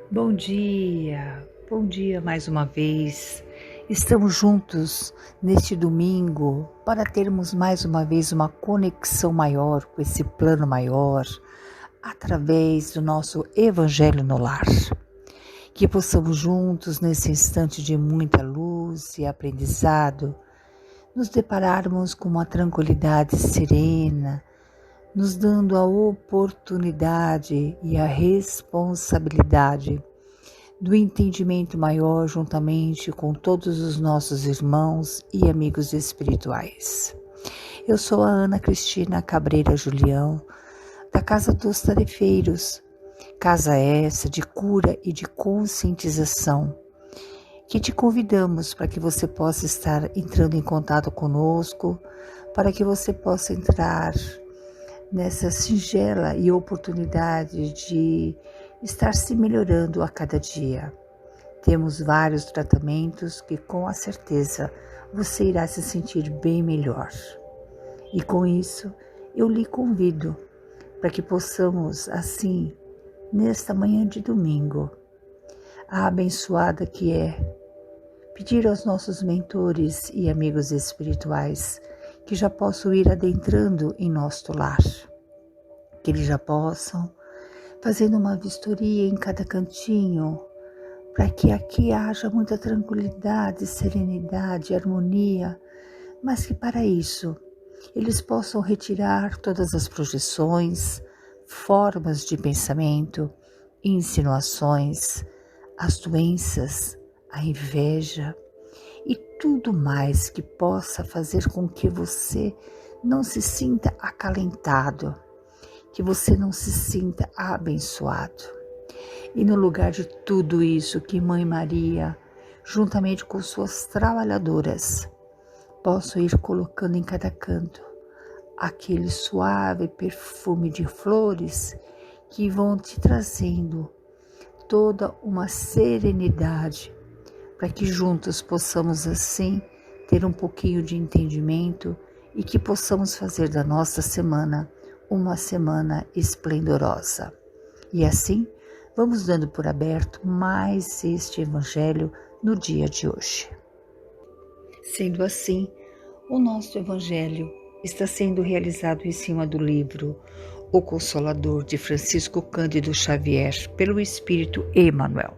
Bom dia mais uma vez. Estamos juntos neste domingo para termos mais uma vez uma conexão maior com esse plano maior, através do nosso Evangelho no Lar. Que possamos juntos, nesse instante de muita luz e aprendizado, nos depararmos com uma tranquilidade serena, nos dando a oportunidade e a responsabilidade do entendimento maior juntamente com todos os nossos irmãos e amigos espirituais. Eu sou a Ana Cristina Cabreira Julião, da Casa dos Tarefeiros, casa essa de cura e de conscientização, que te convidamos para que você possa estar entrando em contato conosco, para que você possa entrar nessa singela e oportunidade de estar se melhorando a cada dia. Temos vários tratamentos que com a certeza você irá se sentir bem melhor. E com isso, eu lhe convido para que possamos, assim, nesta manhã de domingo, a abençoada que é, pedir aos nossos mentores e amigos espirituais que já possam ir adentrando em nosso lar, que eles já possam fazendo uma vistoria em cada cantinho, para que aqui haja muita tranquilidade, serenidade, harmonia, mas que para isso eles possam retirar todas as projeções, formas de pensamento, insinuações, as doenças, a inveja e tudo mais que possa fazer com que você não se sinta acalentado, que você não se sinta abençoado. E no lugar de tudo isso, que Mãe Maria, juntamente com suas trabalhadoras, possam ir colocando em cada canto aquele suave perfume de flores que vão te trazendo toda uma serenidade, para que juntos possamos assim ter um pouquinho de entendimento e que possamos fazer da nossa semana uma semana esplendorosa. E assim, vamos dando por aberto mais este Evangelho no dia de hoje. Sendo assim, o nosso Evangelho está sendo realizado em cima do livro O Consolador, de Francisco Cândido Xavier, pelo Espírito Emmanuel.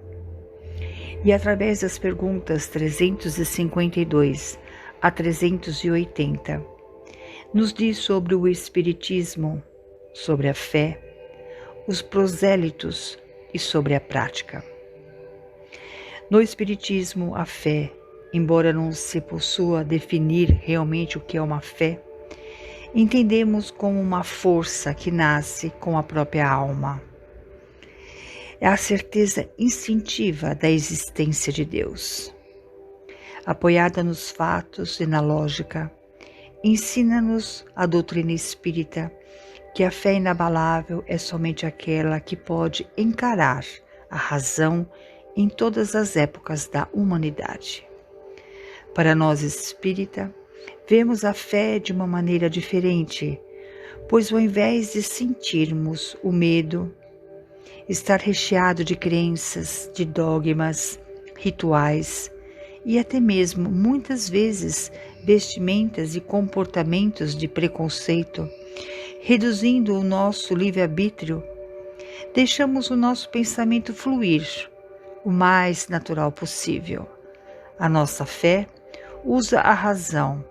E através das perguntas 352 a 380, nos diz sobre o Espiritismo, sobre a fé, os prosélitos e sobre a prática. No Espiritismo, a fé, embora não se possa definir realmente o que é uma fé, entendemos como uma força que nasce com a própria alma. É a certeza instintiva da existência de Deus. Apoiada nos fatos e na lógica, ensina-nos a doutrina espírita que a fé inabalável é somente aquela que pode encarar a razão em todas as épocas da humanidade. Para nós espírita, vemos a fé de uma maneira diferente, pois ao invés de sentirmos o medo, estar recheado de crenças, de dogmas, rituais e até mesmo, muitas vezes, vestimentas e comportamentos de preconceito, reduzindo o nosso livre-arbítrio, deixamos o nosso pensamento fluir o mais natural possível. A nossa fé usa a razão.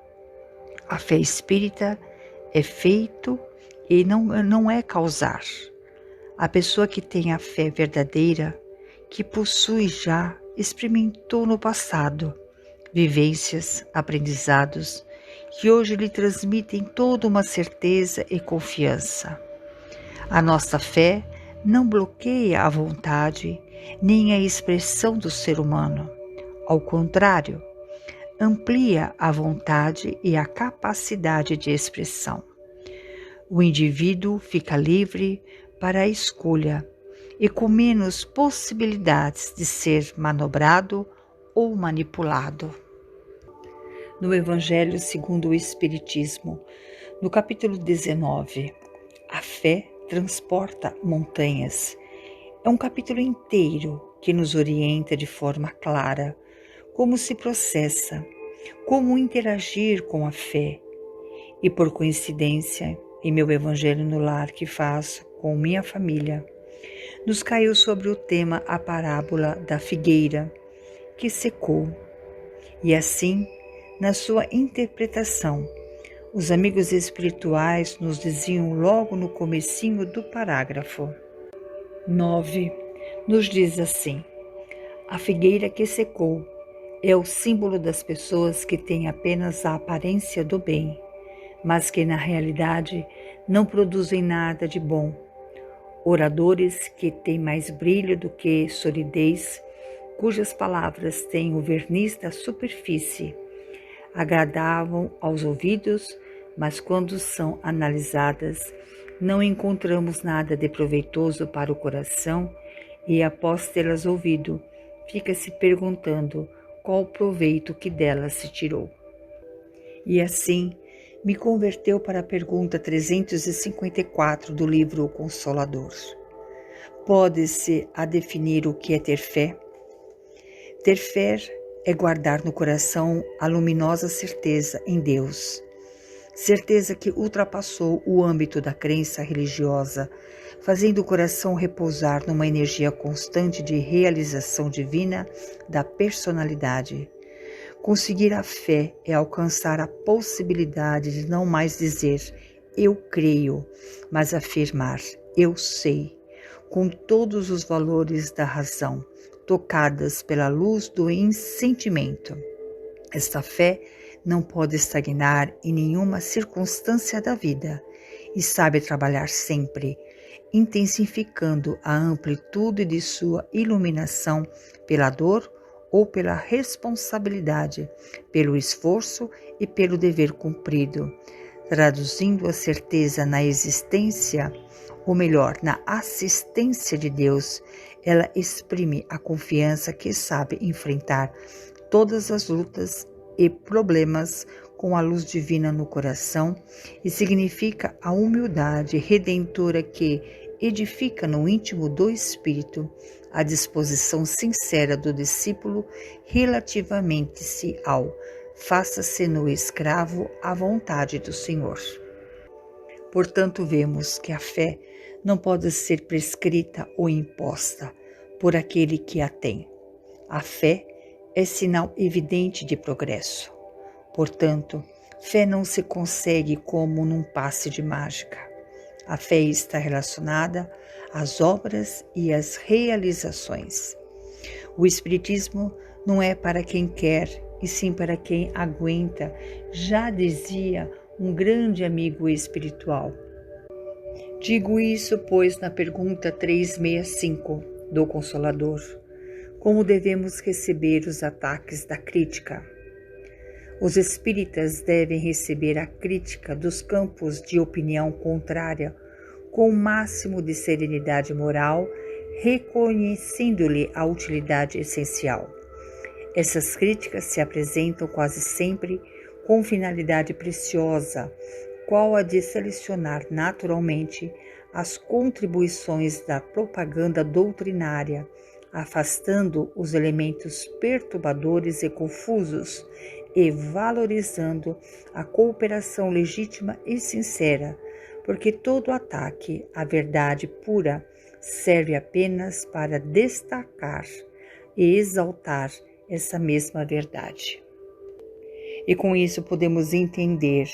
A fé espírita é feito e não é causar. A pessoa que tem a fé verdadeira, que possui já, experimentou no passado vivências, aprendizados, que hoje lhe transmitem toda uma certeza e confiança. A nossa fé não bloqueia a vontade nem a expressão do ser humano. Ao contrário, amplia a vontade e a capacidade de expressão. O indivíduo fica livre para a escolha e com menos possibilidades de ser manobrado ou manipulado. No Evangelho segundo o Espiritismo, no capítulo 19, a fé transporta montanhas. É um capítulo inteiro que nos orienta de forma clara como se processa, como interagir com a fé. E por coincidência, em meu evangelho no lar que faço com minha família, nos caiu sobre o tema a parábola da figueira que secou. E assim, na sua interpretação, os amigos espirituais nos diziam logo no comecinho do parágrafo 9, nos diz assim: a figueira que secou é o símbolo das pessoas que têm apenas a aparência do bem, mas que na realidade não produzem nada de bom. Oradores que têm mais brilho do que solidez, cujas palavras têm o verniz da superfície, agradavam aos ouvidos, mas quando são analisadas, não encontramos nada de proveitoso para o coração e, após tê-las ouvido, fica se perguntando qual o proveito que delas se tirou. E assim, me converteu para a pergunta 354 do livro O Consolador. Pode-se a definir o que é ter fé? Ter fé é guardar no coração a luminosa certeza em Deus, certeza que ultrapassou o âmbito da crença religiosa, fazendo o coração repousar numa energia constante de realização divina da personalidade. Conseguir a fé é alcançar a possibilidade de não mais dizer eu creio, mas afirmar eu sei, com todos os valores da razão, tocadas pela luz do sentimento. Esta fé não pode estagnar em nenhuma circunstância da vida e sabe trabalhar sempre, intensificando a amplitude de sua iluminação pela dor ou pela responsabilidade, pelo esforço e pelo dever cumprido, traduzindo a certeza na existência, ou melhor, na assistência de Deus. Ela exprime a confiança que sabe enfrentar todas as lutas e problemas com a luz divina no coração e significa a humildade redentora que edifica no íntimo do espírito a disposição sincera do discípulo relativamente-se ao faça-se no escravo à vontade do Senhor. Portanto, vemos que a fé não pode ser prescrita ou imposta por aquele que a tem. A fé é sinal evidente de progresso. Portanto, fé não se consegue como num passe de mágica. A fé está relacionada às obras e às realizações. O Espiritismo não é para quem quer, e sim para quem aguenta, já dizia um grande amigo espiritual. Digo isso, pois, na pergunta 365 do Consolador, como devemos receber os ataques da crítica? Os espíritas devem receber a crítica dos campos de opinião contrária com o máximo de serenidade moral, reconhecendo-lhe a utilidade essencial. Essas críticas se apresentam quase sempre com finalidade preciosa, qual a de selecionar naturalmente as contribuições da propaganda doutrinária, afastando os elementos perturbadores e confusos e valorizando a cooperação legítima e sincera, porque todo ataque à verdade pura serve apenas para destacar e exaltar essa mesma verdade. E com isso podemos entender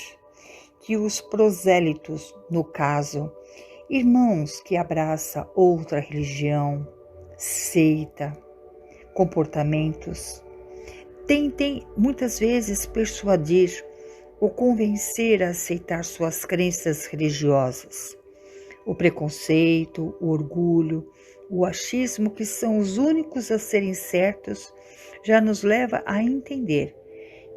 que os prosélitos, no caso, irmãos que abraçam outra religião, seita, comportamentos, tentem muitas vezes persuadir ou convencer a aceitar suas crenças religiosas. O preconceito, o orgulho, o achismo, que são os únicos a serem certos, já nos leva a entender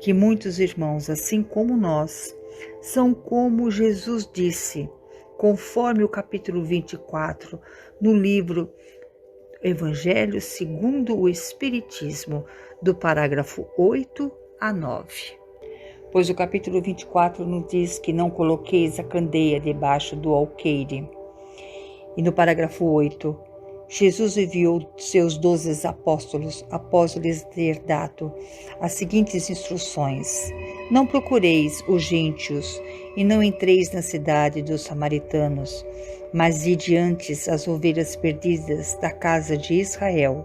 que muitos irmãos, assim como nós, são como Jesus disse, conforme o capítulo 24, no livro Evangelho segundo o Espiritismo, do parágrafo 8 a 9. Pois o capítulo 24 nos diz que não coloqueis a candeia debaixo do alqueire. E no parágrafo 8, Jesus enviou seus 12 apóstolos após lhes ter dado as seguintes instruções: não procureis os gentios e não entreis na cidade dos samaritanos, mas ide antes as ovelhas perdidas da casa de Israel,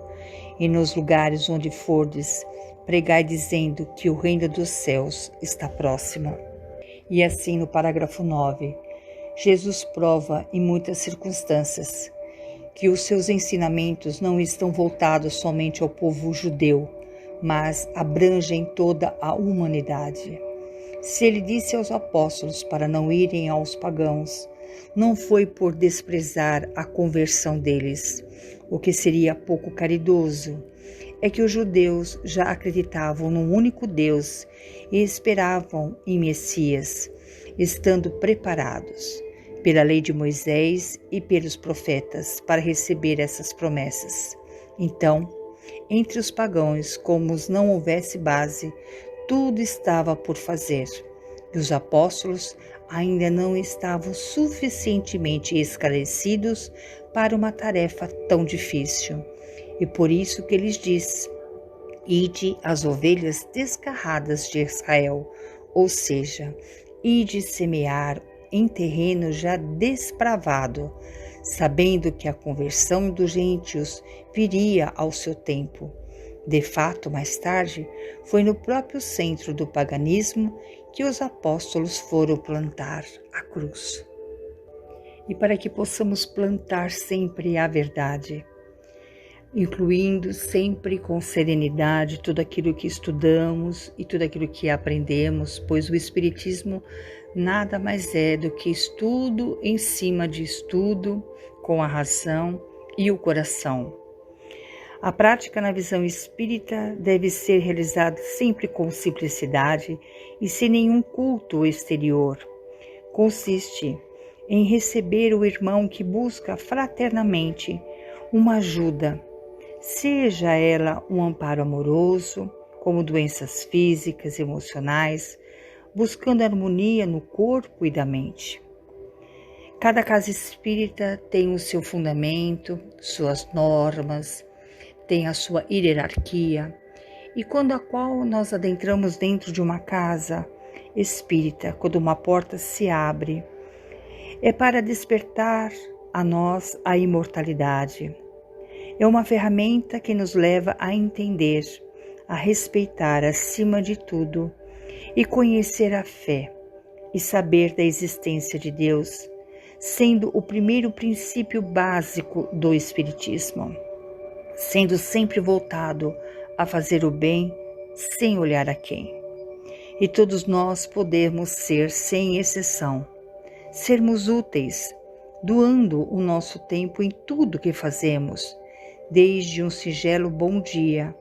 e nos lugares onde fordes, pregai dizendo que o reino dos céus está próximo. E assim no parágrafo 9, Jesus prova em muitas circunstâncias que os seus ensinamentos não estão voltados somente ao povo judeu, mas abrangem toda a humanidade. Se ele disse aos apóstolos para não irem aos pagãos, não foi por desprezar a conversão deles, o que seria pouco caridoso. É que os judeus já acreditavam num único Deus e esperavam em Messias, estando preparados pela lei de Moisés e pelos profetas para receber essas promessas. Então, entre os pagãos, como não houvesse base, tudo estava por fazer, e os apóstolos ainda não estavam suficientemente esclarecidos para uma tarefa tão difícil. E por isso que eles diz: ide as ovelhas desgarradas de Israel, ou seja, ide semear em terreno já desbravado, sabendo que a conversão dos gentios viria ao seu tempo. De fato, mais tarde, foi no próprio centro do paganismo que os apóstolos foram plantar a cruz. E para que possamos plantar sempre a verdade, incluindo sempre com serenidade tudo aquilo que estudamos e tudo aquilo que aprendemos, pois o Espiritismo nada mais é do que estudo em cima de estudo, com a razão e o coração. A prática na visão espírita deve ser realizada sempre com simplicidade e sem nenhum culto exterior. Consiste em receber o irmão que busca fraternamente uma ajuda, seja ela um amparo amoroso, como doenças físicas e emocionais, buscando harmonia no corpo e da mente. Cada casa espírita tem o seu fundamento, suas normas, tem a sua hierarquia, e quando a qual nós adentramos dentro de uma casa espírita, quando uma porta se abre, é para despertar a nós a imortalidade. É uma ferramenta que nos leva a entender, a respeitar acima de tudo e conhecer a fé e saber da existência de Deus, sendo o primeiro princípio básico do Espiritismo, sendo sempre voltado a fazer o bem sem olhar a quem. E todos nós podemos ser, sem exceção, sermos úteis, doando o nosso tempo em tudo que fazemos, desde um singelo bom dia,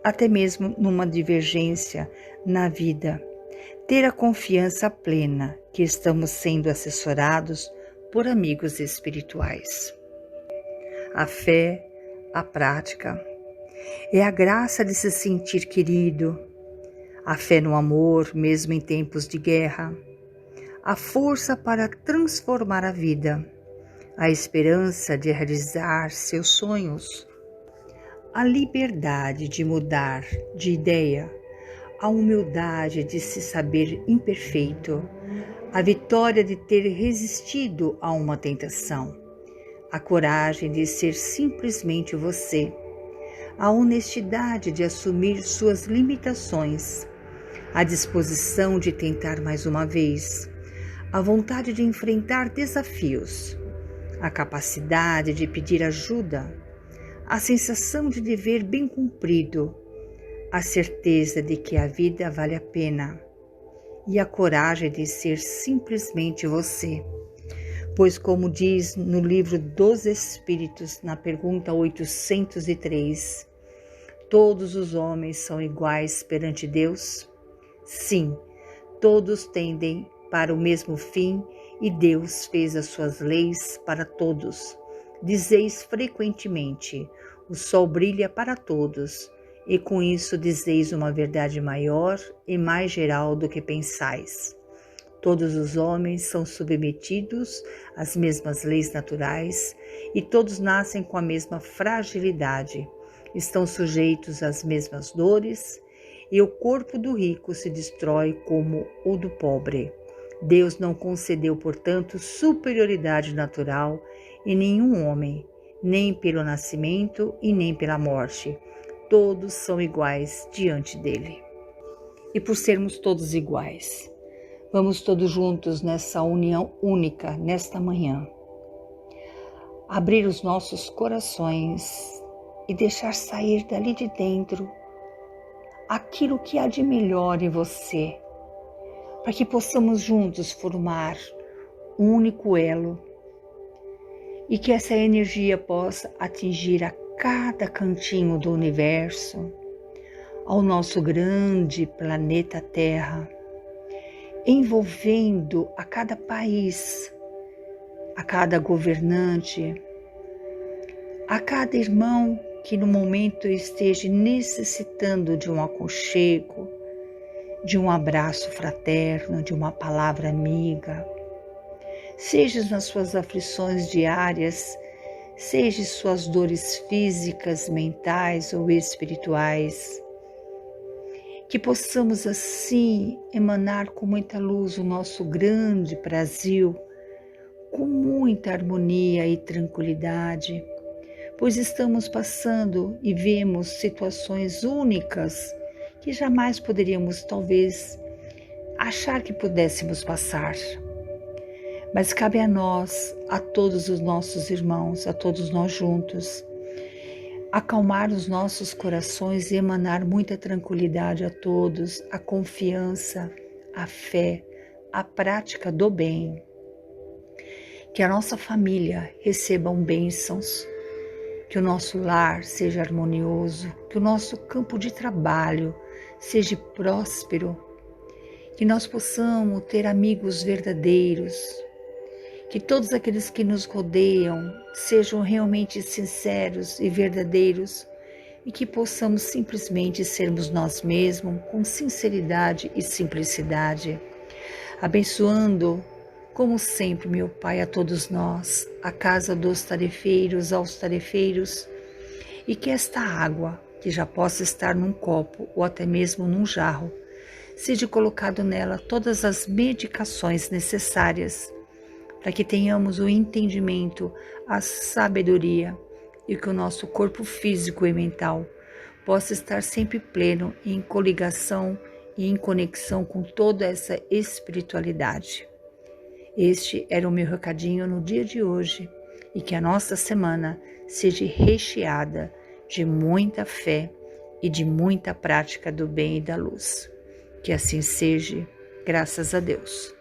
até mesmo numa divergência na vida, ter a confiança plena que estamos sendo assessorados por amigos espirituais. A fé, a prática, é a graça de se sentir querido, a fé no amor, mesmo em tempos de guerra, a força para transformar a vida, a esperança de realizar seus sonhos, a liberdade de mudar de ideia, a humildade de se saber imperfeito, a vitória de ter resistido a uma tentação, a coragem de ser simplesmente você, a honestidade de assumir suas limitações, a disposição de tentar mais uma vez, a vontade de enfrentar desafios, a capacidade de pedir ajuda, a sensação de dever bem cumprido, a certeza de que a vida vale a pena e a coragem de ser simplesmente você. Pois, como diz no livro dos Espíritos, na pergunta 803, todos os homens são iguais perante Deus? Sim, todos tendem para o mesmo fim e Deus fez as suas leis para todos. Dizeis frequentemente, o sol brilha para todos, e com isso dizeis uma verdade maior e mais geral do que pensais. Todos os homens são submetidos às mesmas leis naturais e todos nascem com a mesma fragilidade. Estão sujeitos às mesmas dores e o corpo do rico se destrói como o do pobre. Deus não concedeu, portanto, superioridade natural em nenhum homem, nem pelo nascimento e nem pela morte. Todos são iguais diante dele. E por sermos todos iguais, vamos todos juntos nessa união única, nesta manhã, abrir os nossos corações e deixar sair dali de dentro aquilo que há de melhor em você, para que possamos juntos formar um único elo e que essa energia possa atingir a cada cantinho do universo, ao nosso grande planeta Terra, envolvendo a cada país, a cada governante, a cada irmão que no momento esteja necessitando de um aconchego, de um abraço fraterno, de uma palavra amiga, seja nas suas aflições diárias, seja suas dores físicas, mentais ou espirituais, que possamos assim emanar com muita luz o nosso grande Brasil, com muita harmonia e tranquilidade, pois estamos passando e vemos situações únicas que jamais poderíamos talvez achar que pudéssemos passar. Mas cabe a nós, a todos os nossos irmãos, a todos nós juntos, acalmar os nossos corações e emanar muita tranquilidade a todos, a confiança, a fé, a prática do bem. Que a nossa família receba bênçãos, que o nosso lar seja harmonioso, que o nosso campo de trabalho seja próspero, que nós possamos ter amigos verdadeiros, que todos aqueles que nos rodeiam sejam realmente sinceros e verdadeiros e que possamos simplesmente sermos nós mesmos com sinceridade e simplicidade. Abençoando, como sempre, meu Pai, a todos nós, a casa dos tarefeiros, aos tarefeiros, e que esta água, que já possa estar num copo ou até mesmo num jarro, seja colocado nela todas as medicações necessárias para que tenhamos o entendimento, a sabedoria e que o nosso corpo físico e mental possa estar sempre pleno em coligação e em conexão com toda essa espiritualidade. Este era o meu recadinho no dia de hoje e que a nossa semana seja recheada de muita fé e de muita prática do bem e da luz. Que assim seja, graças a Deus.